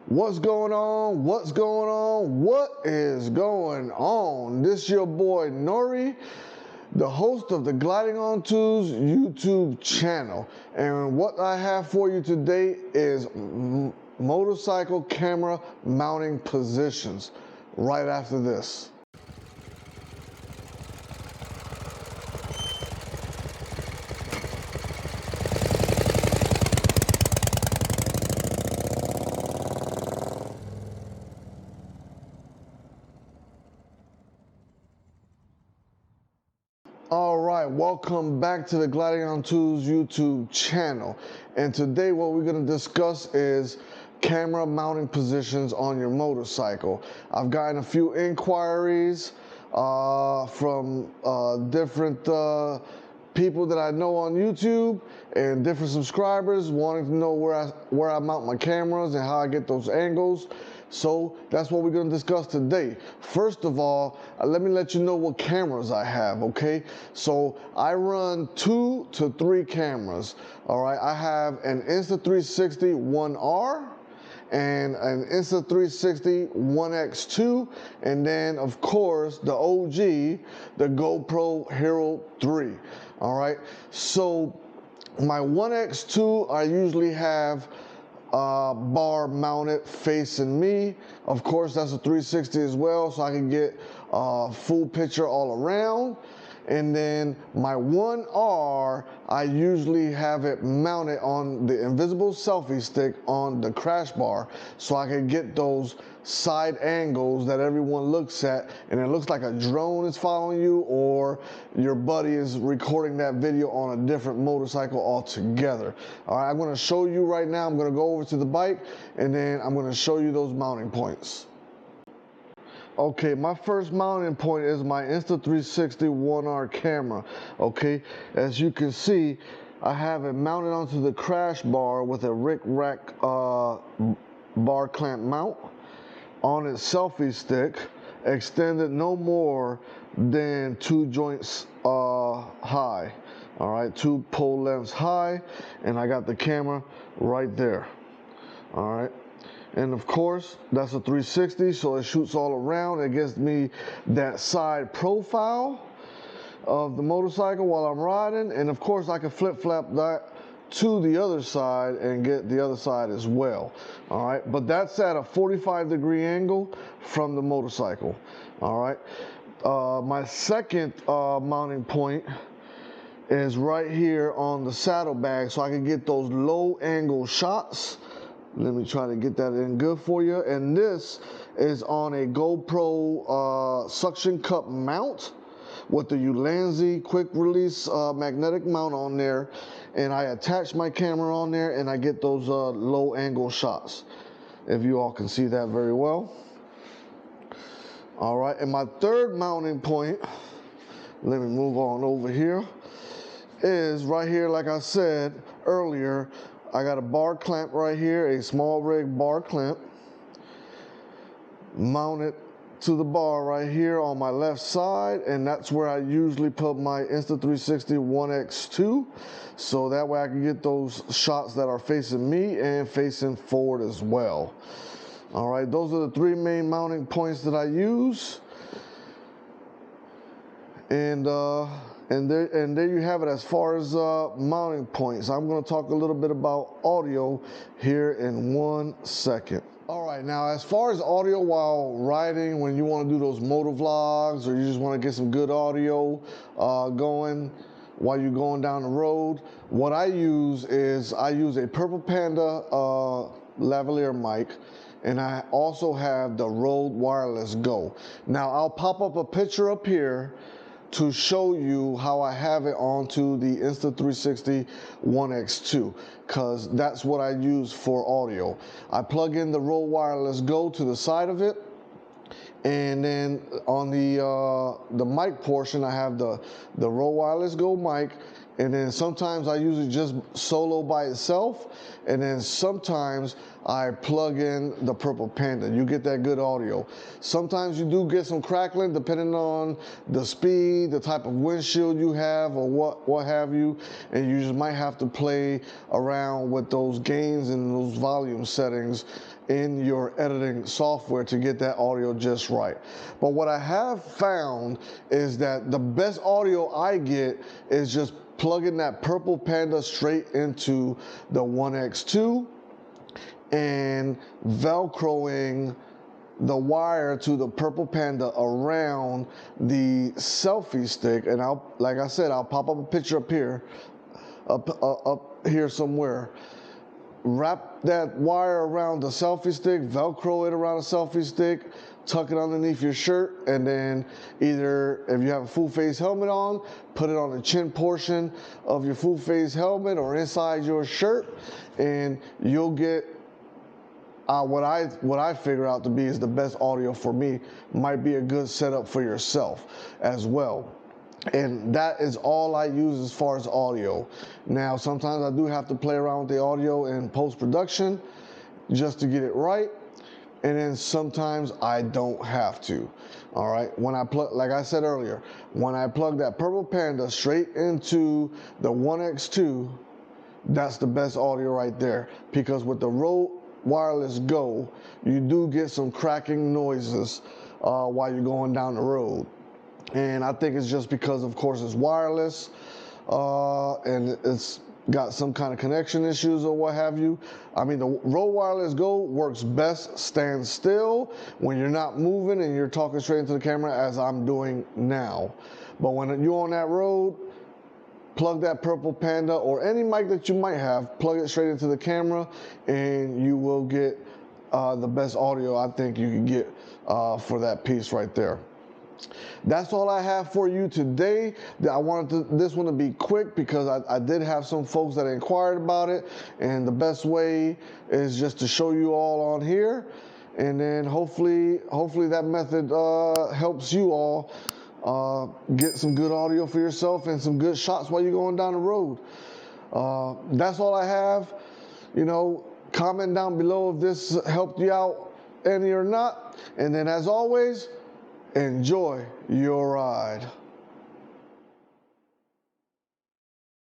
What's going on? What's going on? What is going on? This your boy Nori, the host of the Gliding on Tools YouTube channel. And what I have for you today is motorcycle camera mounting positions right after this. All right, welcome back to the Gliding on Tools YouTube channel. And today what we're going to discuss is camera mounting positions on your motorcycle. I've gotten a few inquiries from different people that I know on YouTube and different subscribers wanting to know where I mount my cameras and how I get those angles. So that's what we're going to discuss today. First of all, let me let you know what cameras I have, okay? So I run 2 to 3 cameras, all right? I have an Insta360 1R and an Insta360 1X2, and then of course the OG, the GoPro Hero 3, all right? So my 1X2, I usually have bar mounted facing me. Of course, that's a 360 as well, so I can get a full picture all around. And then my 1R, I usually have it mounted on the invisible selfie stick on the crash bar, so I can get those side angles that everyone looks at, and it looks like a drone is following you or your buddy is recording that video on a different motorcycle altogether. All right, I'm going to show you right now. I'm going to go over to the bike, and then I'm going to show you those mounting points. Okay, my first mounting point is my Insta360 1R camera. Okay, as you can see, I have it mounted onto the crash bar with a Rick-Rack bar clamp mount on its selfie stick, extended no more than 2 joints high. All right, 2 pole lengths high, and I got the camera right there. All right. And of course, that's a 360, so it shoots all around. It gives me that side profile of the motorcycle while I'm riding. And of course, I can flip-flap that to the other side and get the other side as well. All right, but that's at a 45-degree angle from the motorcycle. All right, my second mounting point is right here on the saddlebag, so I can get those low-angle shots. Let me try to get that in good for you. And this is on a GoPro suction cup mount with the Ulanzi quick release magnetic mount on there. And I attach my camera on there and I get those low angle shots, if you all can see that very well. All right, and my third mounting point, let me move on over here, is right here, like I said earlier. I got a bar clamp right here, a small rig bar clamp mounted to the bar right here on my left side, and that's where I usually put my Insta360 1X2, so that way I can get those shots that are facing me and facing forward as well. All right, those are the 3 main mounting points that I use, and there you have it as far as mounting points. I'm going to talk a little bit about audio here in 1 second. All right, now as far as audio while riding, when you want to do those motovlogs or you just want to get some good audio going while you're going down the road, what I use is I use a Purple Panda lavalier mic, and I also have the Rode Wireless Go. Now I'll pop up a picture up here to show you how I have it onto the Insta360 1X2, because that's what I use for audio. I plug in the Rode Wireless Go to the side of it, and then on the mic portion, I have the Rode Wireless Go mic, and then sometimes I use it just solo by itself, and then sometimes I plug in the Purple Panda. You get that good audio. Sometimes you do get some crackling depending on the speed, the type of windshield you have, or what have you, and you just might have to play around with those gains and those volume settings in your editing software to get that audio just right. But what I have found is that the best audio I get is just plugging that Purple Panda straight into the 1X2 and Velcroing the wire to the Purple Panda around the selfie stick. And like I said, I'll pop up a picture up here somewhere. Wrap that wire around the selfie stick, Velcro it around the selfie stick, tuck it underneath your shirt, and then either, if you have a full face helmet on, put it on the chin portion of your full face helmet or inside your shirt, and you'll get what I figure out to be is the best audio for me. Might be a good setup for yourself as well. And that is all I use as far as audio. Now, sometimes I do have to play around with the audio in post-production just to get it right. And then sometimes I don't have to. All right, when I plug, like I said earlier, when I plug that Purple Panda straight into the 1X2, that's the best audio right there. Because with the Rode Wireless Go, you do get some cracking noises while you're going down the road. And I think it's just because, of course, it's wireless and it's got some kind of connection issues or what have you. I mean, the Rode Wireless Go works best stand still when you're not moving and you're talking straight into the camera, as I'm doing now. But when you're on that road, plug that Purple Panda or any mic that you might have, plug it straight into the camera, and you will get the best audio I think you can get for that piece right there. That's all I have for you today. I wanted this one to be quick because I did have some folks that inquired about it, and the best way is just to show you all on here, and then hopefully that method helps you all get some good audio for yourself and some good shots while you're going down the road. That's all I have. You know, comment down below if this helped you out any or not, and then as always, enjoy your ride.